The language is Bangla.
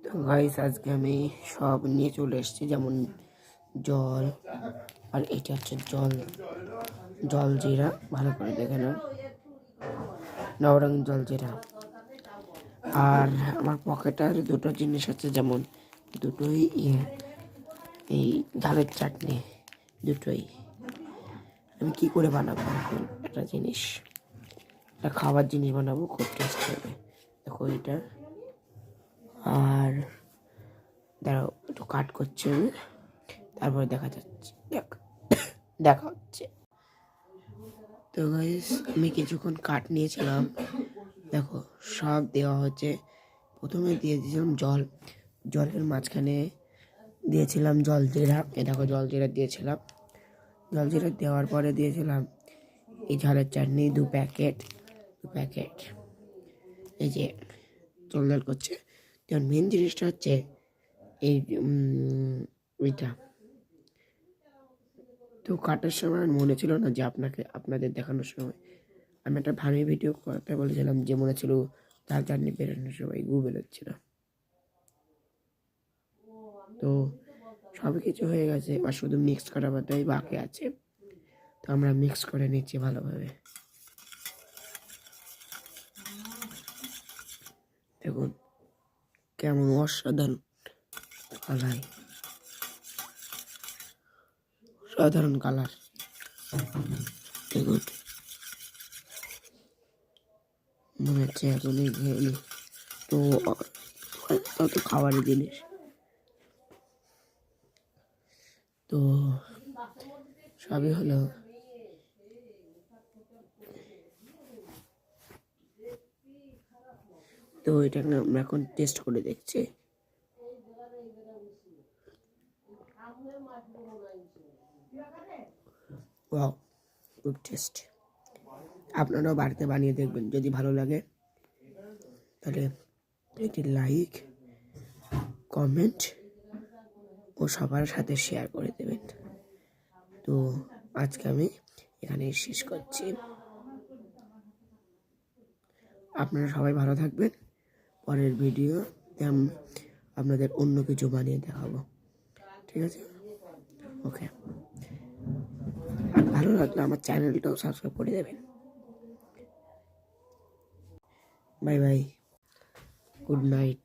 তো গাইস আজকে আমি সব নিয়ে চলে এসেছি, যেমন জল, আর এটা হচ্ছে জল জিরা, ভালো করে দেখে নাও, নবরঙ জল জিরা। আর আমার পকেটে আর দুটো জিনিস আছে, যেমন দুটোই এই ঝালের চাটনি, দুটোই। আমি কি করে বানাবো এখন একটা জিনিস, একটা খাবার জিনিস বানাবো, খুব টেস্ট হবে। দেখো এটা, আর দাঁড়াও একটু কাট করছে আমি, তারপরে দেখা হচ্ছে। তো গাইস আমি কিছুক্ষণ কাট নিয়েছিলাম, দেখো সব দেওয়া হচ্ছে। প্রথমে দিয়ে দিয়েছিলাম জলের মাঝখানে দিয়েছিলাম জল জিরা, দেখো জল জিরা দিয়েছিলাম। জল জিরা দেওয়ার পরে দিয়েছিলাম এই ঝালের চাটনি দু প্যাকেট, এই যে জল করছে। যেমন মেন জিনিসটা হচ্ছে এই ওইটা। তো কাটার সময় মনে ছিল না যে আপনাদের দেখানোর সময় আমি একটা ভারী ভিডিও করতে বলেছিলাম, যে মনে ছিল চাল চাটনি বেরোনোর সময় গুগল হচ্ছিল। তো সব কিছু হয়ে গেছে, আর শুধু মিক্স করা বাদাই বাকি আছে। তো আমরা মিক্স করে নিচ্ছি ভালোভাবে। দেখুন কেমন অসাধারণ কালার, সাধারণ কালার। দেখুন মনে হচ্ছে এখনই খেয়ে নি। তো তত খাবারের জিনিস, তো সবই হলো। তো এটা আমরা এখন টেস্ট করে দেখছি। Wow, good test. আপনারাও বাড়িতে বানিয়ে দেখবেন, যদি ভালো লাগে তাহলে একটি লাইক, কমেন্ট ও সবার সাথে শেয়ার করে দেবেন। তো আজকে আমি এখানে শেষ করছি। আপনারা সবাই ভালো থাকবেন। পরের ভিডিওতে আমি আপনাদের অন্য কিছু বানিয়ে দেখাবো, ঠিক আছে? ওকে, আর ভালো লাগলে আমার চ্যানেলটাও সাবস্ক্রাইব করে দেবেন। Bye bye, good night.